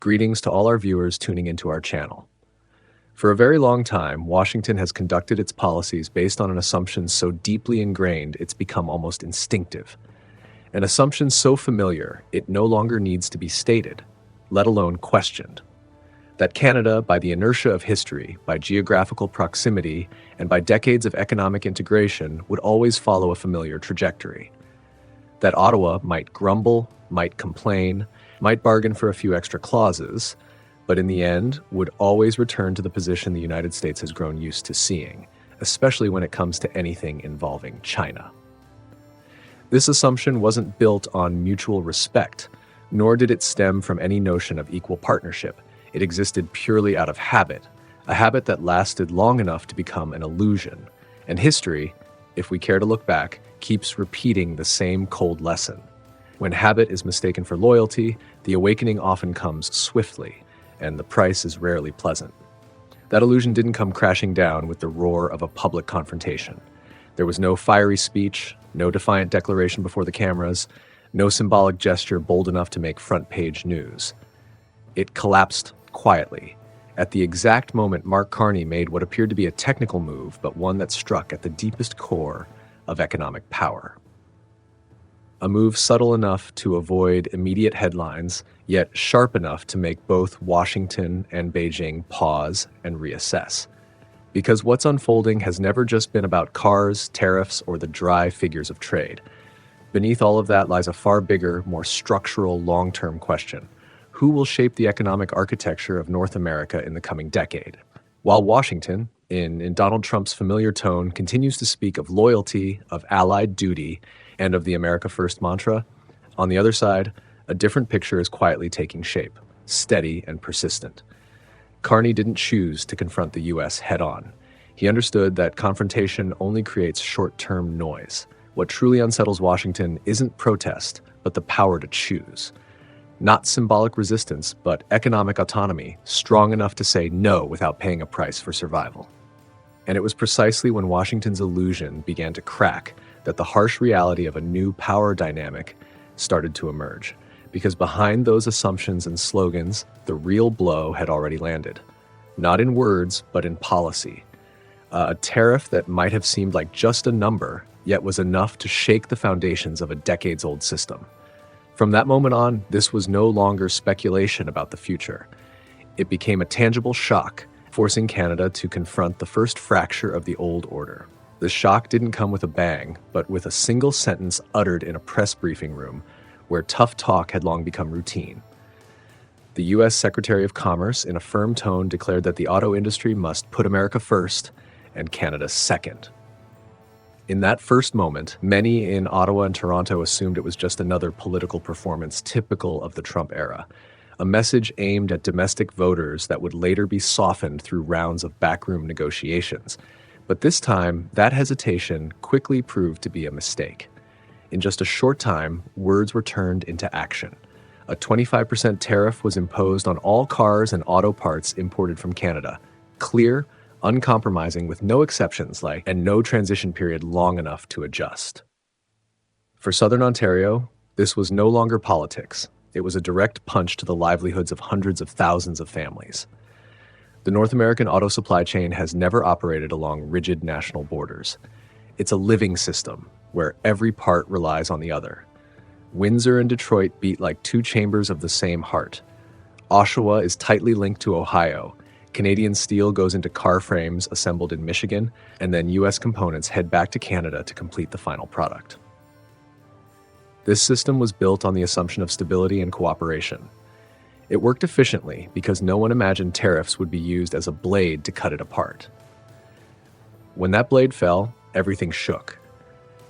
Greetings to all our viewers tuning into our channel. For a very long time, Washington has conducted its policies based on an assumption so deeply ingrained it's become almost instinctive. An assumption so familiar it no longer needs to be stated, let alone questioned. That Canada, by the inertia of history, by geographical proximity, and by decades of economic integration, would always follow a familiar trajectory. That Ottawa might grumble, might complain, might bargain for a few extra clauses, but in the end would always return to the position the United States has grown used to seeing, especially when it comes to anything involving China. This assumption wasn't built on mutual respect, nor did it stem from any notion of equal partnership. It existed purely out of habit, a habit that lasted long enough to become an illusion. And history, if we care to look back, keeps repeating the same cold lesson. When habit is mistaken for loyalty, the awakening often comes swiftly, and the price is rarely pleasant. That illusion didn't come crashing down with the roar of a public confrontation. There was no fiery speech, no defiant declaration before the cameras, no symbolic gesture bold enough to make front-page news. It collapsed quietly, at the exact moment Mark Carney made what appeared to be a technical move, but one that struck at the deepest core of economic power. A move subtle enough to avoid immediate headlines, yet sharp enough to make both Washington and Beijing pause and reassess. Because what's unfolding has never just been about cars, tariffs, or the dry figures of trade. Beneath all of that lies a far bigger, more structural, long-term question. Who will shape the economic architecture of North America in the coming decade? While Washington, in Donald Trump's familiar tone, continues to speak of loyalty, of allied duty, and of the America First mantra, on the other side, a different picture is quietly taking shape, steady and persistent. Carney didn't choose to confront the U.S. head-on. He understood that confrontation only creates short-term noise. What truly unsettles Washington isn't protest, but the power to choose. Not symbolic resistance, but economic autonomy, strong enough to say no without paying a price for survival. And it was precisely when Washington's illusion began to crack that the harsh reality of a new power dynamic started to emerge. Because behind those assumptions and slogans, the real blow had already landed. Not in words, but in policy. A tariff that might have seemed like just a number, yet was enough to shake the foundations of a decades-old system. From that moment on, this was no longer speculation about the future. It became a tangible shock, forcing Canada to confront the first fracture of the old order. The shock didn't come with a bang, but with a single sentence uttered in a press briefing room where tough talk had long become routine. The U.S. Secretary of Commerce, in a firm tone, declared that the auto industry must put America first and Canada second. In that first moment, many in Ottawa and Toronto assumed it was just another political performance typical of the Trump era, a message aimed at domestic voters that would later be softened through rounds of backroom negotiations. But this time, that hesitation quickly proved to be a mistake. In just a short time, words were turned into action. A 25% tariff was imposed on all cars and auto parts imported from Canada. Clear, uncompromising, with no exceptions and no transition period long enough to adjust. For Southern Ontario, this was no longer politics. It was a direct punch to the livelihoods of hundreds of thousands of families. The North American auto supply chain has never operated along rigid national borders. It's a living system where every part relies on the other. Windsor and Detroit beat like two chambers of the same heart. Oshawa is tightly linked to Ohio. Canadian steel goes into car frames assembled in Michigan, and then U.S. components head back to Canada to complete the final product. This system was built on the assumption of stability and cooperation. It worked efficiently because no one imagined tariffs would be used as a blade to cut it apart. When that blade fell, everything shook.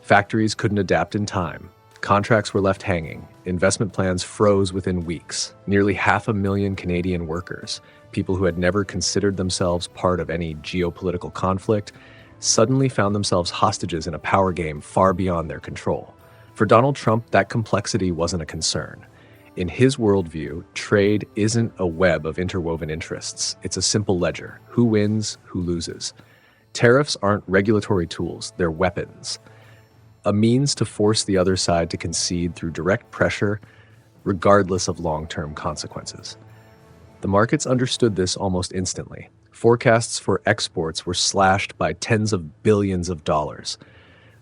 Factories couldn't adapt in time. Contracts were left hanging. Investment plans froze within weeks. Nearly 500,000 Canadian workers, people who had never considered themselves part of any geopolitical conflict, suddenly found themselves hostages in a power game far beyond their control. For Donald Trump, that complexity wasn't a concern. In his worldview, trade isn't a web of interwoven interests. It's a simple ledger. Who wins, who loses. Tariffs aren't regulatory tools, they're weapons. A means to force the other side to concede through direct pressure, regardless of long-term consequences. The markets understood this almost instantly. Forecasts for exports were slashed by tens of billions of dollars.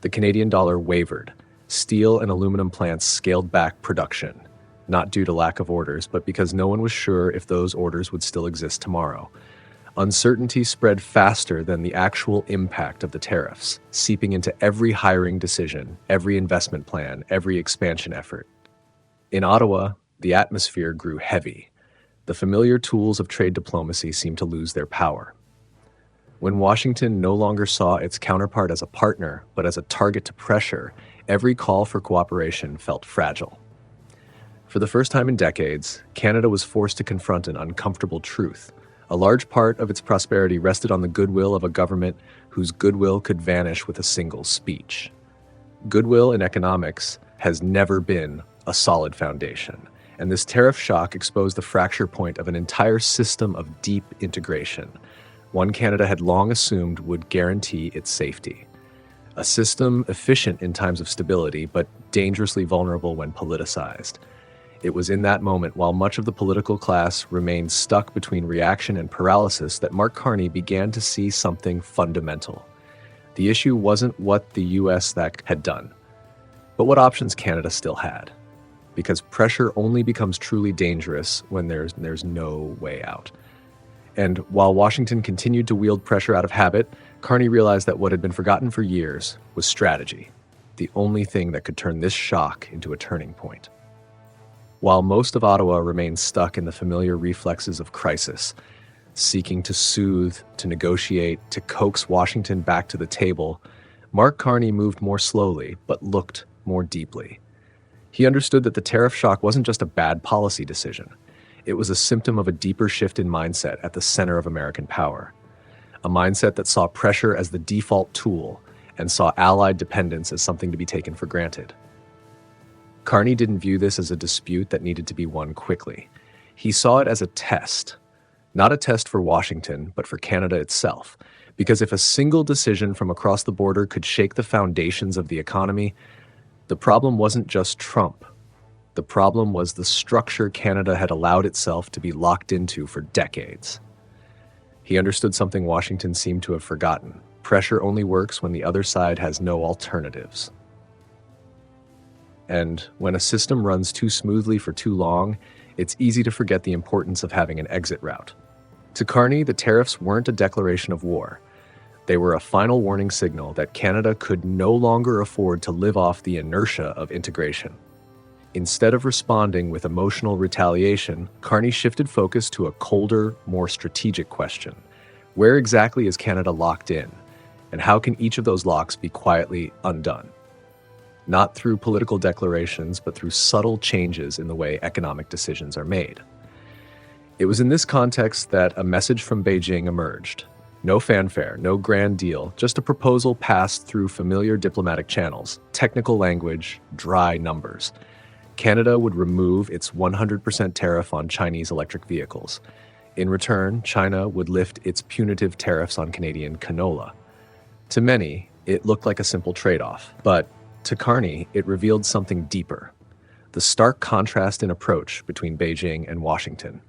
The Canadian dollar wavered. Steel and aluminum plants scaled back production, not due to lack of orders, but because no one was sure if those orders would still exist tomorrow. Uncertainty spread faster than the actual impact of the tariffs, seeping into every hiring decision, every investment plan, every expansion effort. In Ottawa, the atmosphere grew heavy. The familiar tools of trade diplomacy seemed to lose their power. When Washington no longer saw its counterpart as a partner, but as a target to pressure, every call for cooperation felt fragile. For the first time in decades, Canada was forced to confront an uncomfortable truth. A large part of its prosperity rested on the goodwill of a government whose goodwill could vanish with a single speech. Goodwill in economics has never been a solid foundation, and this tariff shock exposed the fracture point of an entire system of deep integration, one Canada had long assumed would guarantee its safety. A system efficient in times of stability, but dangerously vulnerable when politicized. It was in that moment, while much of the political class remained stuck between reaction and paralysis, that Mark Carney began to see something fundamental. The issue wasn't what the U.S. had done, but what options Canada still had. Because pressure only becomes truly dangerous when there's no way out. And while Washington continued to wield pressure out of habit, Carney realized that what had been forgotten for years was strategy, the only thing that could turn this shock into a turning point. While most of Ottawa remained stuck in the familiar reflexes of crisis, seeking to soothe, to negotiate, to coax Washington back to the table, Mark Carney moved more slowly, but looked more deeply. He understood that the tariff shock wasn't just a bad policy decision. It was a symptom of a deeper shift in mindset at the center of American power. A mindset that saw pressure as the default tool and saw allied dependence as something to be taken for granted. Carney didn't view this as a dispute that needed to be won quickly. He saw it as a test, not a test for Washington, but for Canada itself. Because if a single decision from across the border could shake the foundations of the economy, the problem wasn't just Trump. The problem was the structure Canada had allowed itself to be locked into for decades. He understood something Washington seemed to have forgotten. Pressure only works when the other side has no alternatives. And when a system runs too smoothly for too long, it's easy to forget the importance of having an exit route. To Carney, the tariffs weren't a declaration of war. They were a final warning signal that Canada could no longer afford to live off the inertia of integration. Instead of responding with emotional retaliation, Carney shifted focus to a colder, more strategic question. Where exactly is Canada locked in? And how can each of those locks be quietly undone? Not through political declarations, but through subtle changes in the way economic decisions are made. It was in this context that a message from Beijing emerged. No fanfare, no grand deal, just a proposal passed through familiar diplomatic channels, technical language, dry numbers. Canada would remove its 100% tariff on Chinese electric vehicles. In return, China would lift its punitive tariffs on Canadian canola. To many, it looked like a simple trade-off, but to Carney, it revealed something deeper. The stark contrast in approach between Beijing and Washington.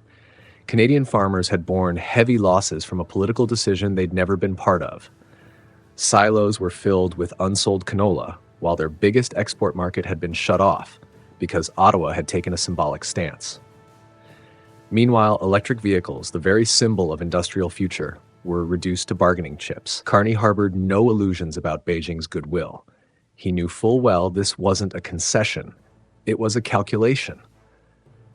Canadian farmers had borne heavy losses from a political decision they'd never been part of. Silos were filled with unsold canola, while their biggest export market had been shut off because Ottawa had taken a symbolic stance. Meanwhile, electric vehicles, the very symbol of industrial future, were reduced to bargaining chips. Carney harbored no illusions about Beijing's goodwill. He knew full well this wasn't a concession. It was a calculation.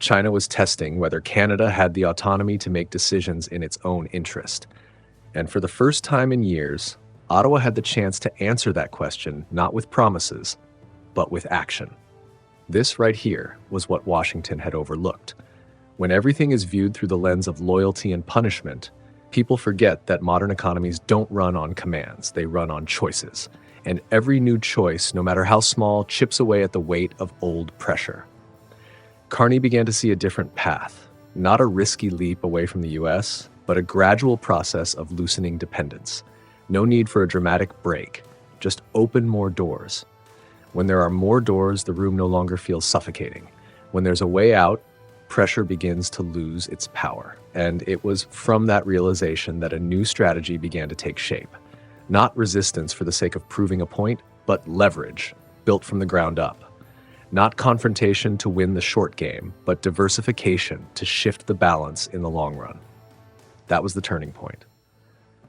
China was testing whether Canada had the autonomy to make decisions in its own interest. And for the first time in years, Ottawa had the chance to answer that question, not with promises, but with action. This right here was what Washington had overlooked. When everything is viewed through the lens of loyalty and punishment, people forget that modern economies don't run on commands, they run on choices. And every new choice, no matter how small, chips away at the weight of old pressure. Carney began to see a different path, not a risky leap away from the US, but a gradual process of loosening dependence. No need for a dramatic break, just open more doors. When there are more doors, the room no longer feels suffocating. When there's a way out, pressure begins to lose its power. And it was from that realization that a new strategy began to take shape. Not resistance for the sake of proving a point, but leverage, built from the ground up. Not confrontation to win the short game, but diversification to shift the balance in the long run. That was the turning point.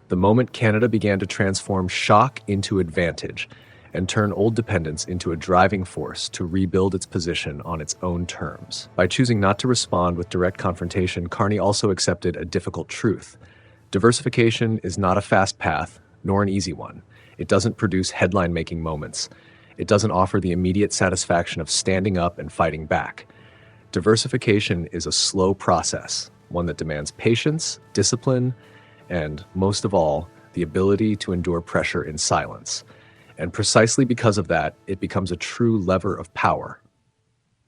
The moment Canada began to transform shock into advantage and turn old dependence into a driving force to rebuild its position on its own terms. By choosing not to respond with direct confrontation, Carney also accepted a difficult truth. Diversification is not a fast path, nor an easy one. It doesn't produce headline-making moments. It doesn't offer the immediate satisfaction of standing up and fighting back. Diversification is a slow process, one that demands patience, discipline, and, most of all, the ability to endure pressure in silence. And precisely because of that, it becomes a true lever of power.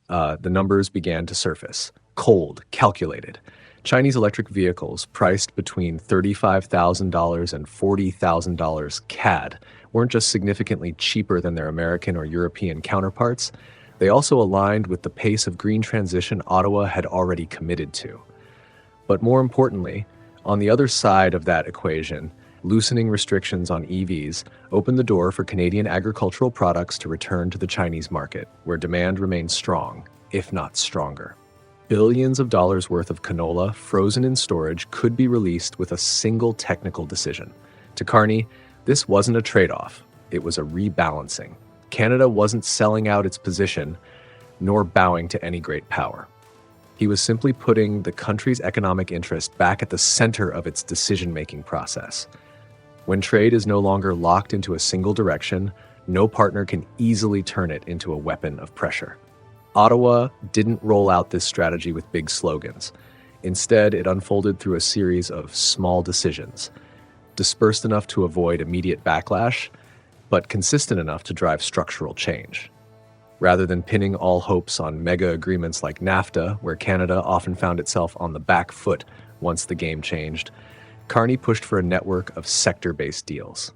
The numbers began to surface. Cold, calculated. Chinese electric vehicles priced between $35,000 and $40,000 CAD weren't just significantly cheaper than their American or European counterparts, they also aligned with the pace of green transition Ottawa had already committed to. But more importantly, on the other side of that equation, loosening restrictions on EVs opened the door for Canadian agricultural products to return to the Chinese market, where demand remained strong, if not stronger. Billions of dollars worth of canola frozen in storage could be released with a single technical decision. To Carney, this wasn't a trade-off, it was a rebalancing. Canada wasn't selling out its position, nor bowing to any great power. He was simply putting the country's economic interest back at the center of its decision-making process. When trade is no longer locked into a single direction, no partner can easily turn it into a weapon of pressure. Ottawa didn't roll out this strategy with big slogans. Instead, it unfolded through a series of small decisions, dispersed enough to avoid immediate backlash, but consistent enough to drive structural change. Rather than pinning all hopes on mega agreements like NAFTA, where Canada often found itself on the back foot once the game changed, Carney pushed for a network of sector-based deals.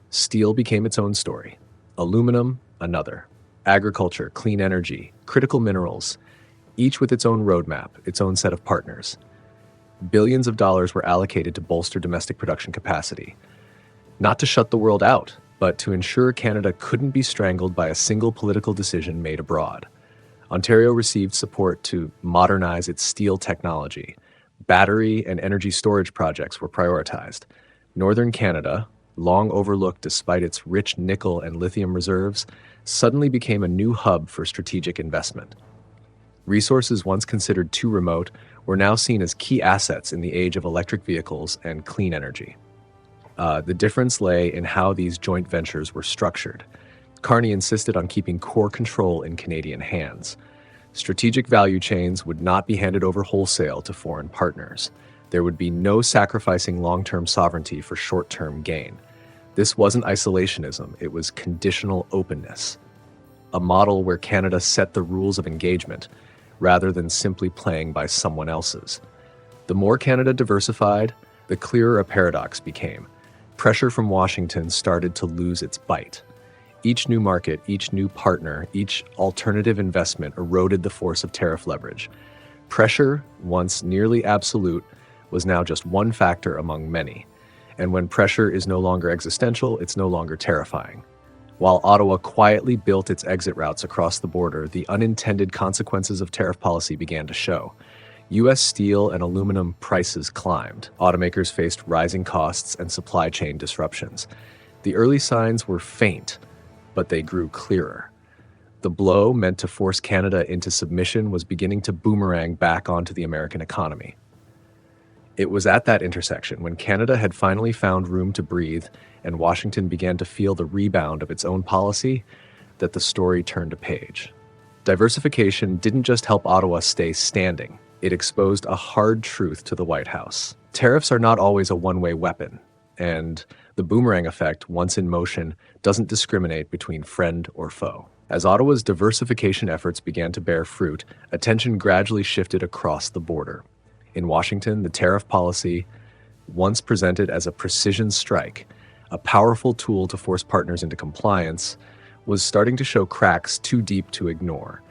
Steel became its own story, aluminum another, agriculture, clean energy, critical minerals, each with its own roadmap, its own set of partners. Billions of dollars were allocated to bolster domestic production capacity, not to shut the world out, but to ensure Canada couldn't be strangled by a single political decision made abroad. Ontario received support to modernize its steel technology. Battery and energy storage projects were prioritized. Northern Canada, long overlooked despite its rich nickel and lithium reserves, suddenly became a new hub for strategic investment. Resources once considered too remote were now seen as key assets in the age of electric vehicles and clean energy. The difference lay in how these joint ventures were structured. Carney insisted on keeping core control in Canadian hands. Strategic value chains would not be handed over wholesale to foreign partners. There would be no sacrificing long-term sovereignty for short-term gain. This wasn't isolationism, it was conditional openness. A model where Canada set the rules of engagement, rather than simply playing by someone else's. The more Canada diversified, the clearer a paradox became. Pressure from Washington started to lose its bite. Each new market, each new partner, each alternative investment eroded the force of tariff leverage. Pressure, once nearly absolute, was now just one factor among many. And when pressure is no longer existential, it's no longer terrifying. While Ottawa quietly built its exit routes across the border, the unintended consequences of tariff policy began to show. U.S. steel and aluminum prices climbed. Automakers faced rising costs and supply chain disruptions. The early signs were faint, but they grew clearer. The blow meant to force Canada into submission was beginning to boomerang back onto the American economy. It was at that intersection, when Canada had finally found room to breathe and Washington began to feel the rebound of its own policy, that the story turned a page. Diversification didn't just help Ottawa stay standing. It exposed a hard truth to the White House. Tariffs are not always a one-way weapon, and the boomerang effect, once in motion, doesn't discriminate between friend or foe. As Ottawa's diversification efforts began to bear fruit, attention gradually shifted across the border. In Washington, the tariff policy, once presented as a precision strike, a powerful tool to force partners into compliance, was starting to show cracks too deep to ignore.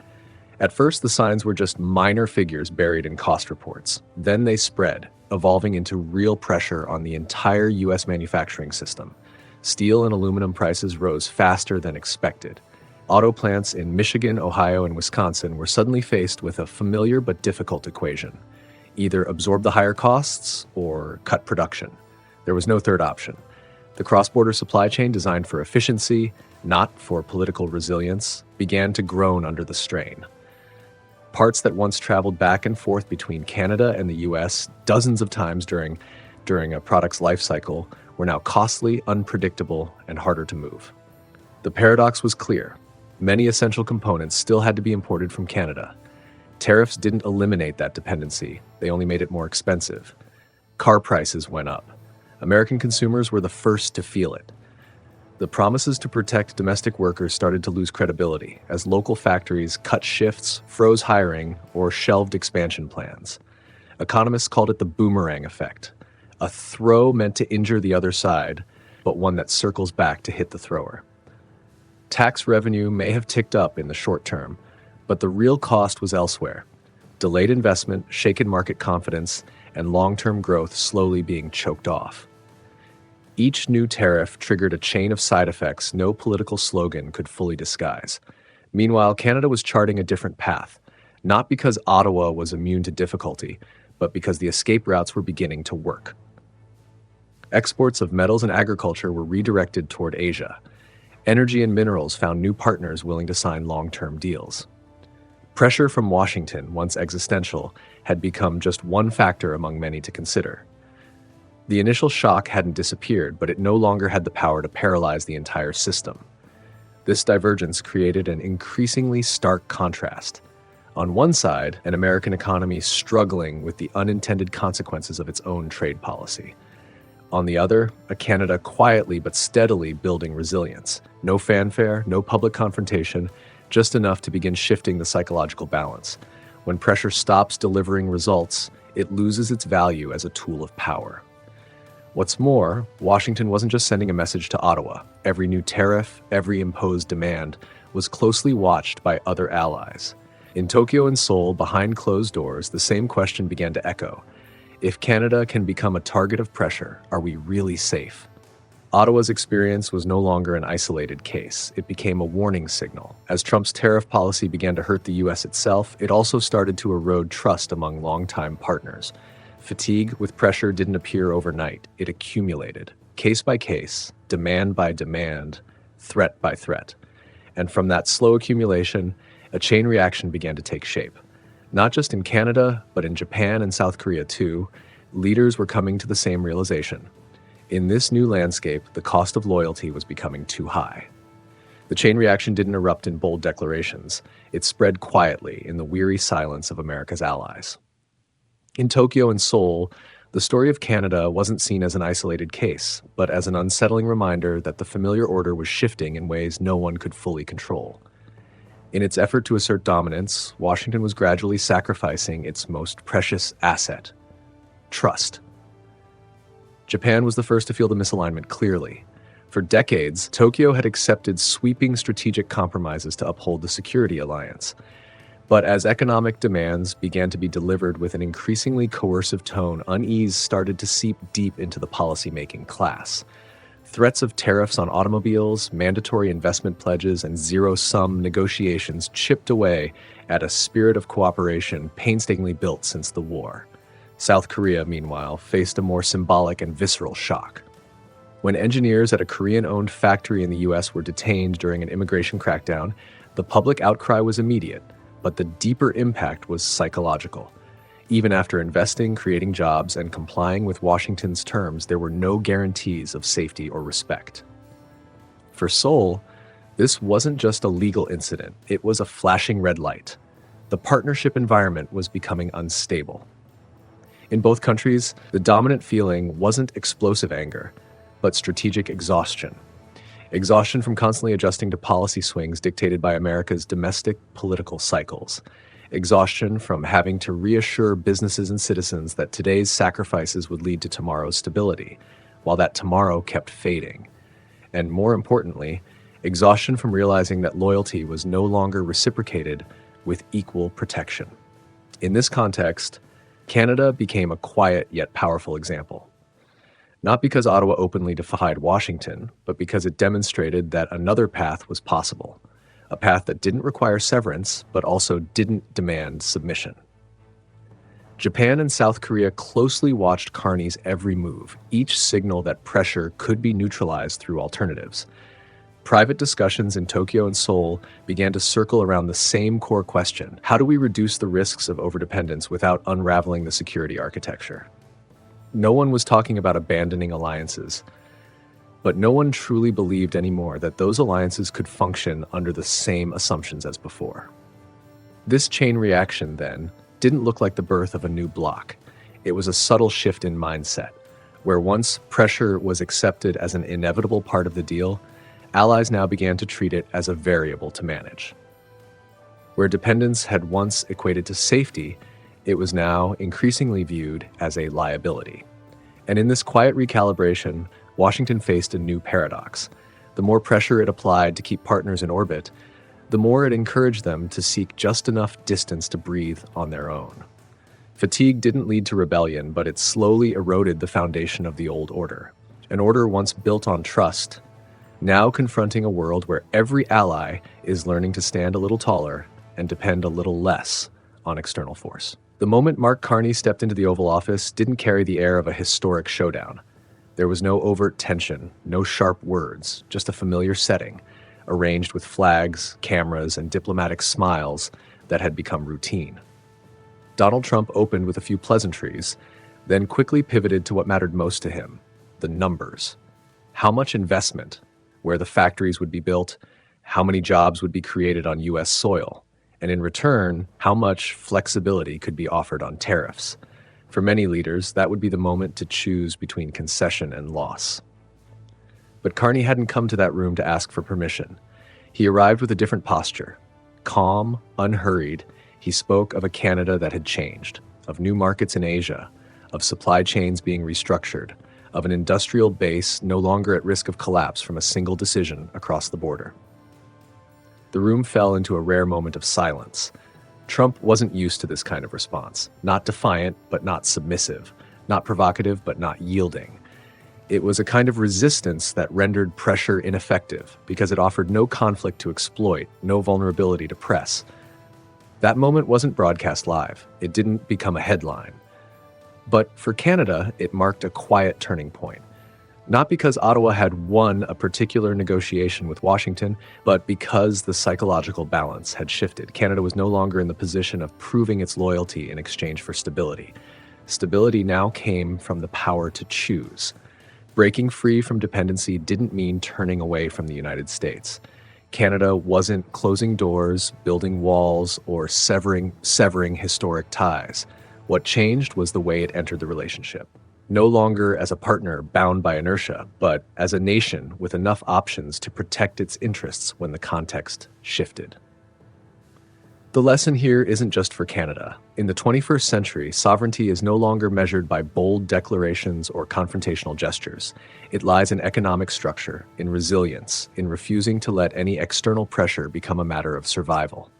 At first, the signs were just minor figures buried in cost reports. Then they spread, evolving into real pressure on the entire U.S. manufacturing system. Steel and aluminum prices rose faster than expected. Auto plants in Michigan, Ohio, and Wisconsin were suddenly faced with a familiar but difficult equation. Either absorb the higher costs or cut production. There was no third option. The cross-border supply chain, designed for efficiency, not for political resilience, began to groan under the strain. Parts that once traveled back and forth between Canada and the US dozens of times during a product's life cycle were now costly, unpredictable, and harder to move. The paradox was clear. Many essential components still had to be imported from Canada. Tariffs didn't eliminate that dependency, they only made it more expensive. Car prices went up. American consumers were the first to feel it. The promises to protect domestic workers started to lose credibility as local factories cut shifts, froze hiring, or shelved expansion plans. Economists called it the boomerang effect, a throw meant to injure the other side, but one that circles back to hit the thrower. Tax revenue may have ticked up in the short term, but the real cost was elsewhere. Delayed investment, shaken market confidence, and long-term growth slowly being choked off. Each new tariff triggered a chain of side effects no political slogan could fully disguise. Meanwhile, Canada was charting a different path, not because Ottawa was immune to difficulty, but because the escape routes were beginning to work. Exports of metals and agriculture were redirected toward Asia. Energy and minerals found new partners willing to sign long-term deals. Pressure from Washington, once existential, had become just one factor among many to consider. The initial shock hadn't disappeared, but it no longer had the power to paralyze the entire system. This divergence created an increasingly stark contrast. On one side, an American economy struggling with the unintended consequences of its own trade policy. On the other, a Canada quietly but steadily building resilience. No fanfare, no public confrontation, just enough to begin shifting the psychological balance. When pressure stops delivering results, it loses its value as a tool of power. What's more, Washington wasn't just sending a message to Ottawa. Every new tariff, every imposed demand was closely watched by other allies. In Tokyo and Seoul, behind closed doors, the same question began to echo. If Canada can become a target of pressure, are we really safe? Ottawa's experience was no longer an isolated case. It became a warning signal. As Trump's tariff policy began to hurt the U.S. itself, it also started to erode trust among longtime partners. Fatigue with pressure didn't appear overnight. It accumulated, case by case, demand by demand, threat by threat. And from that slow accumulation, a chain reaction began to take shape. Not just in Canada, but in Japan and South Korea too, leaders were coming to the same realization. In this new landscape, the cost of loyalty was becoming too high. The chain reaction didn't erupt in bold declarations. It spread quietly in the weary silence of America's allies. In Tokyo and Seoul, the story of Canada wasn't seen as an isolated case, but as an unsettling reminder that the familiar order was shifting in ways no one could fully control. In its effort to assert dominance, Washington was gradually sacrificing its most precious asset: trust. Japan was the first to feel the misalignment clearly. For decades, Tokyo had accepted sweeping strategic compromises to uphold the security alliance. But as economic demands began to be delivered with an increasingly coercive tone, unease started to seep deep into the policymaking class. Threats of tariffs on automobiles, mandatory investment pledges, and zero-sum negotiations chipped away at a spirit of cooperation painstakingly built since the war. South Korea, meanwhile, faced a more symbolic and visceral shock. When engineers at a Korean-owned factory in the U.S. were detained during an immigration crackdown, the public outcry was immediate, but the deeper impact was psychological. Even after investing, creating jobs, and complying with Washington's terms, there were no guarantees of safety or respect. For Seoul, this wasn't just a legal incident, it was a flashing red light. The partnership environment was becoming unstable. In both countries, the dominant feeling wasn't explosive anger, but strategic exhaustion. Exhaustion from constantly adjusting to policy swings dictated by America's domestic political cycles. Exhaustion from having to reassure businesses and citizens that today's sacrifices would lead to tomorrow's stability, while that tomorrow kept fading. And more importantly, exhaustion from realizing that loyalty was no longer reciprocated, with equal protection. In this context, Canada became a quiet yet powerful example. Not because Ottawa openly defied Washington, but because it demonstrated that another path was possible, a path that didn't require severance, but also didn't demand submission. Japan and South Korea closely watched Carney's every move, each signal that pressure could be neutralized through alternatives. Private discussions in Tokyo and Seoul began to circle around the same core question: how do we reduce the risks of overdependence without unraveling the security architecture? No one was talking about abandoning alliances, but no one truly believed anymore that those alliances could function under the same assumptions as before. This chain reaction, then, didn't look like the birth of a new bloc. It was a subtle shift in mindset, where once pressure was accepted as an inevitable part of the deal, allies now began to treat it as a variable to manage. Where dependence had once equated to safety, it was now increasingly viewed as a liability. And in this quiet recalibration, Washington faced a new paradox. The more pressure it applied to keep partners in orbit, the more it encouraged them to seek just enough distance to breathe on their own. Fatigue didn't lead to rebellion, but it slowly eroded the foundation of the old order. An order once built on trust, now confronting a world where every ally is learning to stand a little taller and depend a little less on external force. The moment Mark Carney stepped into the Oval Office didn't carry the air of a historic showdown. There was no overt tension, no sharp words, just a familiar setting, arranged with flags, cameras, and diplomatic smiles that had become routine. Donald Trump opened with a few pleasantries, then quickly pivoted to what mattered most to him: the numbers. How much investment, where the factories would be built, how many jobs would be created on U.S. soil, and in return, how much flexibility could be offered on tariffs. For many leaders, that would be the moment to choose between concession and loss. But Carney hadn't come to that room to ask for permission. He arrived with a different posture. Calm, unhurried, he spoke of a Canada that had changed, of new markets in Asia, of supply chains being restructured, of an industrial base no longer at risk of collapse from a single decision across the border. The room fell into a rare moment of silence. Trump wasn't used to this kind of response, not defiant but not submissive, not provocative but not yielding. It was a kind of resistance that rendered pressure ineffective because it offered no conflict to exploit, no vulnerability to press. That moment wasn't broadcast live. It didn't become a headline. But for Canada, it marked a quiet turning point. Not because Ottawa had won a particular negotiation with Washington, but because the psychological balance had shifted. Canada was no longer in the position of proving its loyalty in exchange for stability. Stability now came from the power to choose. Breaking free from dependency didn't mean turning away from the United States. Canada wasn't closing doors, building walls, or severing historic ties. What changed was the way it entered the relationship. No longer as a partner bound by inertia, but as a nation with enough options to protect its interests when the context shifted. The lesson here isn't just for Canada. In the 21st century, sovereignty is no longer measured by bold declarations or confrontational gestures. It lies in economic structure, in resilience, in refusing to let any external pressure become a matter of survival.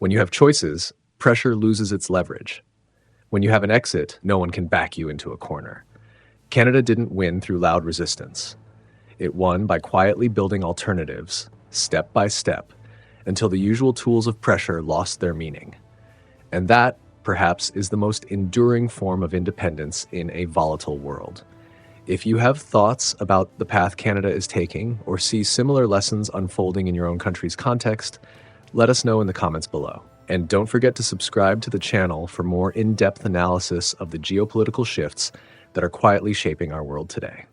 When you have choices, pressure loses its leverage. When you have an exit, no one can back you into a corner. Canada didn't win through loud resistance. It won by quietly building alternatives, step by step, until the usual tools of pressure lost their meaning. And that, perhaps, is the most enduring form of independence in a volatile world. If you have thoughts about the path Canada is taking, or see similar lessons unfolding in your own country's context, let us know in the comments below. And don't forget to subscribe to the channel for more in-depth analysis of the geopolitical shifts that are quietly shaping our world today.